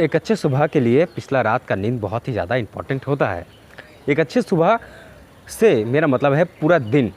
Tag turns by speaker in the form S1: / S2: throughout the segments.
S1: एक अच्छे सुबह के लिए पिछला रात का नींद बहुत ही ज़्यादा इम्पॉर्टेंट होता है। एक अच्छे सुबह से मेरा मतलब है पूरा दिन,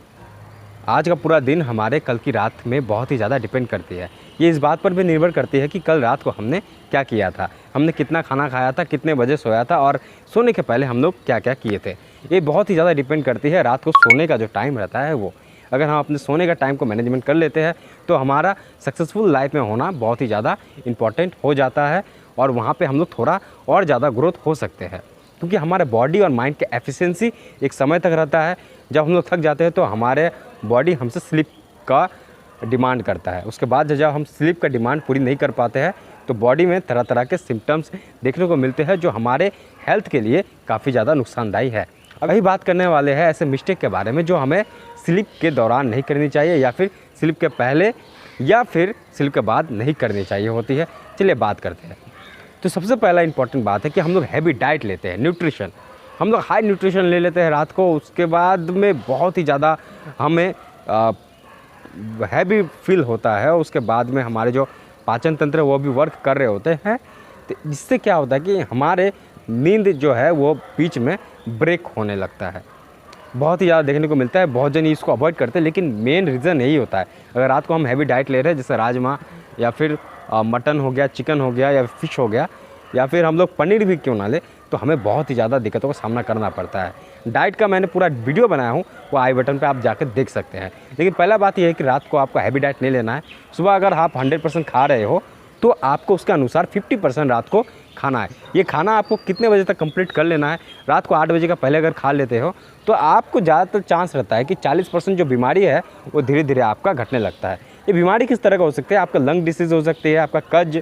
S1: आज का पूरा दिन हमारे कल की रात में बहुत ही ज़्यादा डिपेंड करती है। ये इस बात पर भी निर्भर करती है कि कल रात को हमने क्या किया था, हमने कितना खाना खाया था, कितने बजे सोया था और सोने के पहले हम लोग क्या क्या किए थे। ये बहुत ही ज़्यादा डिपेंड करती है रात को सोने का जो टाइम रहता है वो। अगर हम अपने सोने का टाइम को मैनेजमेंट कर लेते हैं तो हमारा सक्सेसफुल लाइफ में होना बहुत ही ज़्यादा इम्पॉर्टेंट हो जाता है और वहाँ पे हम लोग थोड़ा और ज़्यादा ग्रोथ हो सकते हैं, क्योंकि हमारे बॉडी और माइंड का एफिशिएंसी एक समय तक रहता है। जब हम लोग थक जाते हैं तो हमारे बॉडी हमसे स्लीप का डिमांड करता है। उसके बाद जब हम स्लीप का डिमांड पूरी नहीं कर पाते हैं तो बॉडी में तरह तरह के सिम्टम्स देखने को मिलते हैं जो हमारे हेल्थ के लिए काफ़ी ज़्यादा नुकसानदायी है। अभी बात करने वाले हैं ऐसे मिस्टेक के बारे में जो हमें स्लीप के दौरान नहीं करनी चाहिए या फिर स्लीप के पहले या फिर स्लीप के बाद नहीं करनी चाहिए होती है। चलिए बात करते हैं। तो सबसे पहला इंपॉर्टेंट बात है कि हम लोग हैवी डाइट लेते हैं, न्यूट्रिशन हम लोग हाई न्यूट्रिशन ले लेते हैं रात को। उसके बाद में बहुत ही ज़्यादा हमें हैवी फील होता है। उसके बाद में हमारे जो पाचन तंत्र वो भी वर्क कर रहे होते हैं, तो जिससे क्या होता है कि हमारे नींद जो है वो बीच में ब्रेक होने लगता है। बहुत ही ज़्यादा देखने को मिलता है, बहुत जन इसको अवॉइड करते हैं, लेकिन मेन रीज़न यही होता है। अगर रात को हम हैवी डाइट ले रहे हैं जैसे राजमा या फिर मटन हो गया, चिकन हो गया या फिश हो गया या फिर हम लोग पनीर भी क्यों ना ले, तो हमें बहुत ही ज़्यादा दिक्कतों का सामना करना पड़ता है। डाइट का मैंने पूरा वीडियो बनाया हूँ, वो आई बटन पे आप जाकर देख सकते हैं। लेकिन पहला बात यह है कि रात को आपको हैवी डाइट नहीं लेना है। सुबह अगर आप 100% खा रहे हो तो आपको उसके अनुसार 50% रात को खाना है। ये खाना आपको कितने बजे तक कंप्लीट कर लेना है, रात को 8 बजे का पहले अगर खा लेते हो तो आपको ज़्यादातर चांस रहता है कि 40% जो बीमारी है वो धीरे धीरे आपका घटने लगता है। ये बीमारी किस तरह का हो सकती है? आपका लंग डिसीज़ हो सकती है, आपका कब्ज,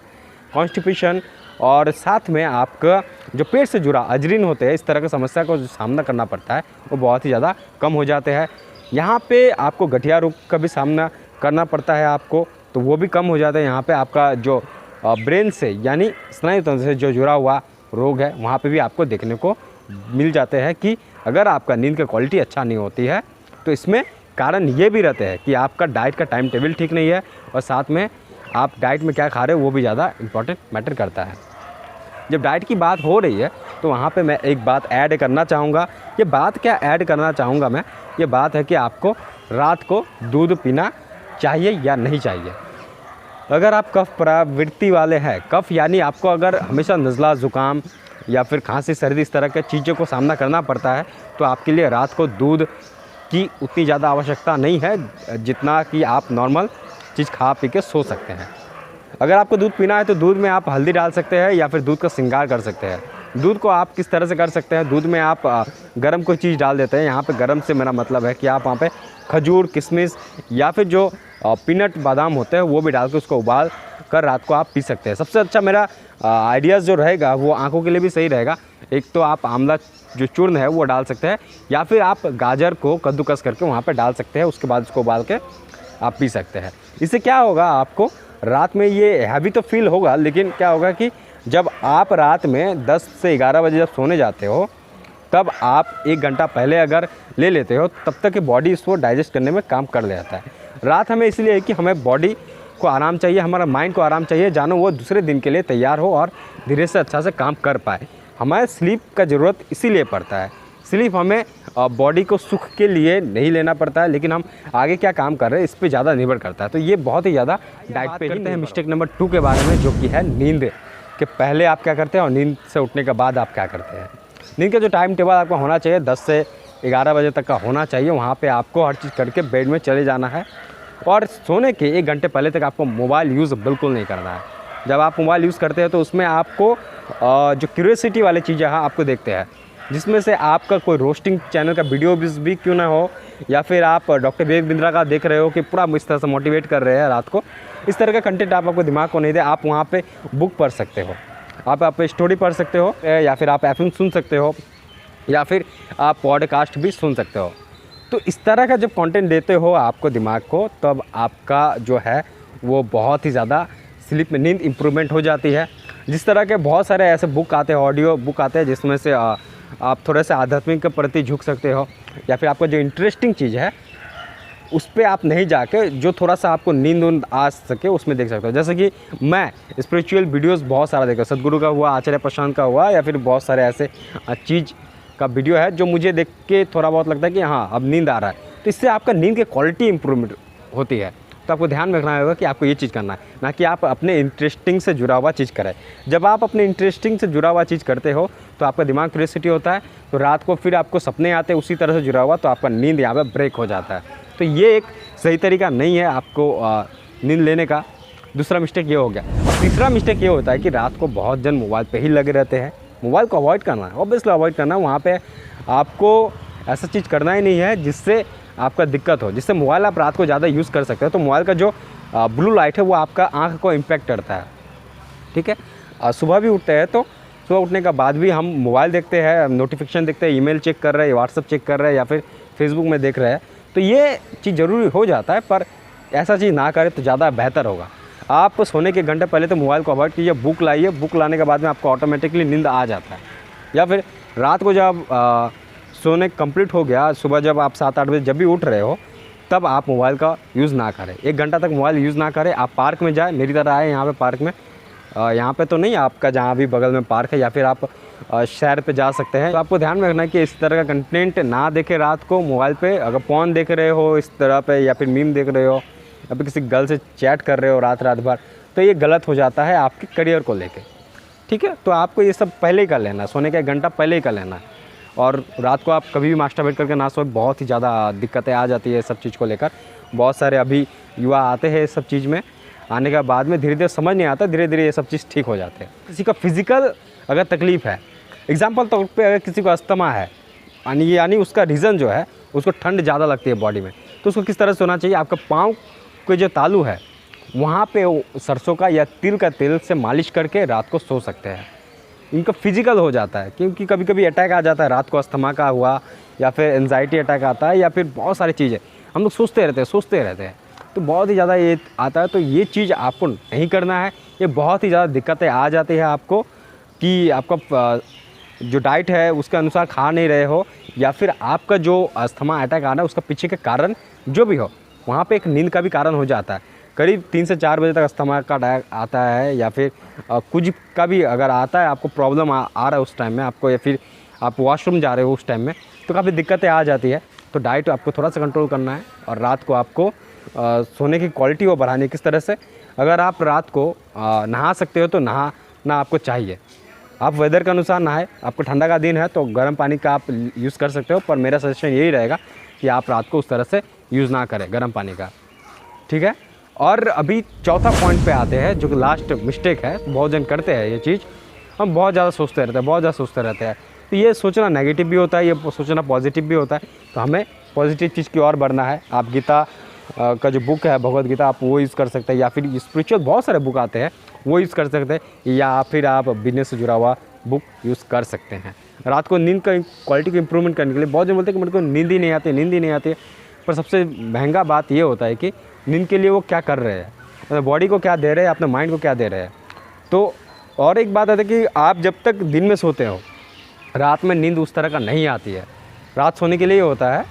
S1: कॉन्स्टिपेशन और साथ में आपका जो पेट से जुड़ा अजरीन होते हैं, इस तरह की समस्या को जो सामना करना पड़ता है वो बहुत ही ज़्यादा कम हो जाते हैं। यहाँ पे आपको गठिया रोग का भी सामना करना पड़ता है आपको, तो वो भी कम हो जाता है। यहाँ पे आपका जो ब्रेन से यानी स्नायु तंत्र से जो जुड़ा हुआ रोग है वहाँ पे भी आपको देखने को मिल जाते हैं कि अगर आपका नींद की क्वालिटी अच्छा नहीं होती है तो इसमें कारण ये भी रहते हैं कि आपका डाइट का टाइम टेबल ठीक नहीं है और साथ में आप डाइट में क्या खा रहे हो वो भी ज़्यादा इम्पोर्टेंट मैटर करता है। जब डाइट की बात हो रही है तो वहाँ पे मैं एक बात ऐड करना चाहूँगा। ये बात क्या ऐड करना चाहूँगा मैं, ये बात है कि आपको रात को दूध पीना चाहिए या नहीं चाहिए। अगर आप कफ प्रवृत्ति वाले हैं, कफ यानी आपको अगर हमेशा नज़ला, ज़ुकाम या फिर खांसी, सर्दी इस तरह के चीज़ों को सामना करना पड़ता है तो आपके लिए रात को दूध की उतनी ज़्यादा आवश्यकता नहीं है जितना कि आप नॉर्मल चीज़ खा पी के सो सकते हैं। अगर आपको दूध पीना है तो दूध में आप हल्दी डाल सकते हैं या फिर दूध का श्रृंगार कर सकते हैं। दूध को आप किस तरह से कर सकते हैं? दूध में आप गरम कोई चीज़ डाल देते हैं। यहाँ पे गरम से मेरा मतलब है कि आप वहाँ पे खजूर, किशमिश या फिर जो पीनट बादाम होते हैं वो भी डाल के उसको उबाल कर रात को आप पी सकते हैं। सबसे अच्छा मेरा आइडियाज़ जो रहेगा वो आँखों के लिए भी सही रहेगा। एक तो आप आंवला जो चूर्ण है वो डाल सकते हैं या फिर आप गाजर को कद्दूकस करके वहाँ पर डाल सकते हैं। उसके बाद उसको उबाल के आप पी सकते हैं। इससे क्या होगा, आपको रात में ये हैवी तो फील होगा, लेकिन क्या होगा कि जब आप रात में 10 से 11 बजे जब सोने जाते हो तब आप 1 घंटा पहले अगर ले लेते हो तब तक कि बॉडी इसको डाइजेस्ट करने में काम कर ले जाता है। रात हमें इसलिए है कि हमें बॉडी को आराम चाहिए, हमारा माइंड को आराम चाहिए, जानो वो दूसरे दिन के लिए तैयार हो और धीरे से अच्छा से काम कर पाए। हमें स्लीप का ज़रूरत इसीलिए पड़ता है। स्लीप हमें बॉडी को सुख के लिए नहीं लेना पड़ता है, लेकिन हम आगे क्या काम कर रहे हैं इस पे ज़्यादा निर्भर करता है। तो ये बहुत ही ज़्यादा डाइट पे ही। मिस्टेक नंबर 2 के बारे में, जो कि है नींद के पहले आप क्या करते हैं और नींद से उठने के बाद आप क्या करते हैं। नींद का जो टाइम टेबल आपका होना चाहिए 10 से 11 बजे तक का होना चाहिए। वहाँ पे आपको हर चीज़ करके बेड में चले जाना है और सोने के 1 घंटे पहले तक आपको मोबाइल यूज़ बिल्कुल नहीं करना है। जब आप मोबाइल यूज़ करते हैं तो उसमें आपको जो क्यूरियोसिटी वाली चीज़ें हैं आपको देखते हैं, जिसमें से आपका कोई रोस्टिंग चैनल का वीडियो भी क्यों ना हो या फिर आप डॉक्टर विवेक बिंद्रा का देख रहे हो कि पूरा इस तरह से मोटिवेट कर रहे हैं रात को, इस तरह का कंटेंट आप आपको दिमाग को नहीं दे। आप वहाँ पे बुक पढ़ सकते हो, आप स्टोरी पढ़ सकते हो या फिर आप एफएम सुन सकते हो या फिर आप पॉडकास्ट भी सुन सकते हो। तो इस तरह का जब कंटेंट देते हो आपको दिमाग को, तब आपका जो है वो बहुत ही ज़्यादा स्लीप में नींद इम्प्रूवमेंट हो जाती है। जिस तरह के बहुत सारे ऐसे बुक आते हैं, ऑडियो बुक आते हैं, जिसमें से आप थोड़े से आध्यात्मिक के प्रति झुक सकते हो या फिर आपको जो इंटरेस्टिंग चीज़ है उस पे आप नहीं जाके जो थोड़ा सा आपको नींद आ सके उसमें देख सकते हो। जैसे कि मैं स्पिरिचुअल वीडियोस बहुत सारा देखा, सदगुरु का हुआ, आचार्य प्रशांत का हुआ, या फिर बहुत सारे ऐसे चीज़ का वीडियो है जो मुझे देख के थोड़ा बहुत लगता है कि हाँ अब नींद आ रहा है। तो इससे आपका नींद की क्वालिटी इंप्रूवमेंट होती है। तो आपको ध्यान में रखना होगा कि आपको ये चीज़ करना है, ना कि आप अपने इंटरेस्टिंग से जुड़ा हुआ चीज़ करें। जब आप अपने इंटरेस्टिंग से जुड़ा हुआ चीज़ करते हो तो आपका दिमाग क्यूरियोसिटी होता है, तो रात को फिर आपको सपने आते हैं उसी तरह से जुड़ा हुआ, तो आपका नींद यहाँ पे ब्रेक हो जाता है। तो ये एक सही तरीका नहीं है आपको नींद लेने का। दूसरा मिस्टेक ये हो गया। और तीसरा मिस्टेक ये होता है कि रात को बहुत जन मोबाइल पे ही लगे रहते हैं। मोबाइल को अवॉइड करना है, ऑब्वियसली अवॉइड करना है। वहाँ पे आपको ऐसा चीज़ करना ही नहीं है जिससे आपका दिक्कत हो, जिससे मोबाइल आप रात को ज़्यादा यूज़ कर सकते हो। तो मोबाइल का जो ब्लू लाइट है वो आपका आँख को इम्पैक्ट करता है, ठीक है। सुबह भी उठते हैं तो सुबह उठने के बाद भी हम मोबाइल देखते हैं, नोटिफिकेशन देखते हैं, ईमेल चेक कर रहे हैं, व्हाट्सअप चेक कर रहे हैं, या फिर फेसबुक में देख रहे हैं। तो ये चीज़ ज़रूरी हो जाता है, पर ऐसा चीज़ ना करें तो ज़्यादा बेहतर होगा। आप सोने के घंटे पहले तो मोबाइल को अवॉइड कीजिए, बुक लाइए, बुक लाने के बाद में आपको ऑटोमेटिकली नींद आ जाता है। या फिर रात को जब सोने कंप्लीट हो गया, सुबह जब आप 7-8 बजे जब भी उठ रहे हो तब आप मोबाइल का यूज़ ना करें। 1 घंटा तक मोबाइल यूज़ ना करें। आप पार्क में जाएँ, मेरी तरह आए यहाँ पे पार्क में, यहाँ पे तो नहीं, आपका जहाँ भी बगल में पार्क है, या फिर आप शहर पे जा सकते हैं। तो आपको ध्यान में रखना है कि इस तरह का कंटेंट ना देखें रात को मोबाइल पे। अगर फ़ोन देख रहे हो इस तरह पे, या फिर मीम देख रहे हो, या फिर किसी गर्ल से चैट कर रहे हो रात भर, तो ये गलत हो जाता है आपके करियर को लेके, ठीक है। तो आपको ये सब पहले ही कर लेना है, सोने का 1 घंटा पहले ही कर लेना है। और रात को आप कभी भी मास्टरबेट करके ना सोए, बहुत ही ज़्यादा दिक्कतें आ जाती है सब चीज़ को लेकर। बहुत सारे अभी युवा आते हैं इस सब चीज़ में, आने के बाद में धीरे धीरे समझ नहीं आता, धीरे धीरे ये सब चीज़ ठीक हो जाते हैं। किसी का फिज़िकल अगर तकलीफ़ है, एग्जाम्पल तौर पे अगर किसी को अस्थमा है, यानी उसका रीज़न जो है उसको ठंड ज़्यादा लगती है बॉडी में, तो उसको किस तरह से होना चाहिए, आपका पाँव के जो तालू है वहाँ पे सरसों का या तिल का तेल से मालिश करके रात को सो सकते हैं। इनका फिजिकल हो जाता है, क्योंकि कभी कभी अटैक आ जाता है रात को, अस्थमा का हुआ, या फिर एंजाइटी अटैक आता है, या फिर बहुत सारी चीज़ें हम लोग सोचते रहते हैं, तो बहुत ही ज़्यादा ये आता है। तो ये चीज़ आपको नहीं करना है। ये बहुत ही ज़्यादा दिक्कतें आ जाती है आपको, कि आपका जो डाइट है उसके अनुसार खा नहीं रहे हो, या फिर आपका जो अस्थमा अटैक आना है उसका पीछे के कारण जो भी हो, वहाँ पे एक नींद का भी कारण हो जाता है। करीब 3 से 4 बजे तक अस्थमा का अटैक आता है, या फिर कुछ का भी अगर आता है, आपको प्रॉब्लम आ रहा है उस टाइम में आपको, या फिर आप वॉशरूम जा रहे हो उस टाइम में, तो काफ़ी दिक्कतें आ जाती है। तो डाइट आपको थोड़ा सा कंट्रोल करना है, और रात को आपको सोने की क्वालिटी वो बढ़ानी है। किस तरह से, अगर आप रात को नहा सकते हो तो नहाना आपको चाहिए। आप वेदर के अनुसार नहाए, आपको ठंडा का दिन है तो गर्म पानी का आप यूज़ कर सकते हो, पर मेरा सजेशन यही रहेगा कि आप रात को उस तरह से यूज़ ना करें गर्म पानी का, ठीक है। और अभी चौथा पॉइंट पे आते हैं, जो कि लास्ट मिस्टेक है, बहुत जन करते हैं ये चीज़। हम बहुत ज़्यादा सोचते रहते हैं। तो ये सोचना नेगेटिव भी होता है, ये सोचना पॉजिटिव भी होता है। तो हमें पॉजिटिव चीज़ की ओर बढ़ना है। आप गीता का जो बुक है भगवद गीता, आप वो यूज़ कर सकते हैं, या फिर स्पिरिचुअल बहुत सारे बुक आते हैं वो यूज़ कर सकते हैं, या फिर आप बिजनेस से जुड़ा हुआ बुक यूज़ कर सकते हैं। रात को नींद का क्वालिटी को इम्प्रूवमेंट करने के लिए बहुत जन बोलते हैं कि मेरे को नींद ही नहीं आती, पर सबसे महंगा बात ये होता है कि नींद के लिए वो क्या कर रहे हैं, मतलब बॉडी को क्या दे रहे हैं, अपने माइंड को क्या दे रहे हैं। तो और एक बात है कि आप जब तक दिन में सोते हो, रात में नींद उस तरह का नहीं आती है। रात सोने के लिए होता है,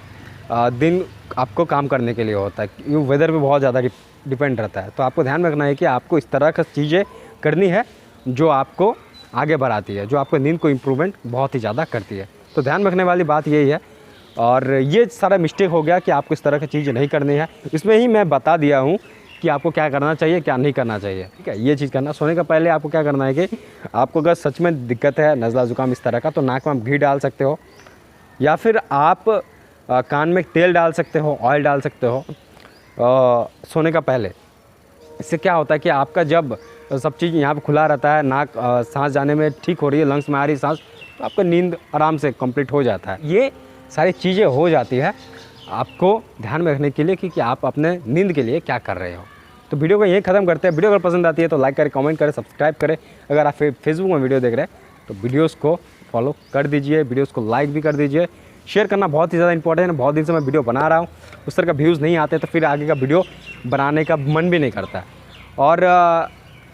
S1: दिन आपको काम करने के लिए होता है। ये वेदर पे बहुत ज़्यादा डिपेंड रहता है। तो आपको ध्यान रखना है कि आपको इस तरह की चीज़ें करनी है जो आपको आगे बढ़ाती है, जो आपको नींद को इम्प्रूवमेंट बहुत ही ज़्यादा करती है। तो ध्यान रखने वाली बात यही है। और ये सारा मिस्टेक हो गया कि आपको इस तरह की चीज़ नहीं करनी है। इसमें ही मैं बता दिया हूँ कि आपको क्या करना चाहिए, क्या नहीं करना चाहिए, ठीक है। ये चीज़ करना, सोने का पहले आपको क्या करना है कि आपको अगर सच में दिक्कत है नज़ला ज़ुकाम इस तरह का, तो नाक में आप घी डाल सकते हो, या फिर आप कान में तेल डाल सकते हो, ऑयल डाल सकते हो सोने का पहले। इससे क्या होता है कि आपका जब सब चीज़ यहाँ पे खुला रहता है, नाक सांस जाने में ठीक हो रही है, लंग्स में आ रही सांस, तो आपका नींद आराम से कंप्लीट हो जाता है। ये सारी चीज़ें हो जाती है आपको ध्यान में रखने के लिए कि आप अपने नींद के लिए क्या कर रहे हो। तो वीडियो को यहीं ख़त्म करते हैं। वीडियो अगर पसंद आती है तो लाइक करें, कमेंट करें, सब्सक्राइब करें। अगर आप फेसबुक में वीडियो देख रहे हैं तो वीडियोज़ को फॉलो कर दीजिए, वीडियोज़ को लाइक भी कर दीजिए। शेयर करना बहुत ही ज़्यादा इंपॉर्टेंट है। बहुत दिन से मैं वीडियो बना रहा हूँ, उस तरह का व्यूज़ नहीं आते तो फिर आगे का वीडियो बनाने का मन भी नहीं करता। और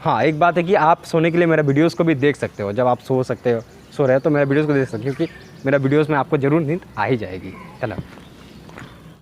S1: हाँ, एक बात है कि आप सोने के लिए मेरे वीडियोज़ को भी देख सकते हो। जब आप सो रहे हो तो मेरे वीडियोज़ को देख सकते हो, क्योंकि मेरा वीडियोज़ में आपको ज़रूर नींद आ ही जाएगी। चलो।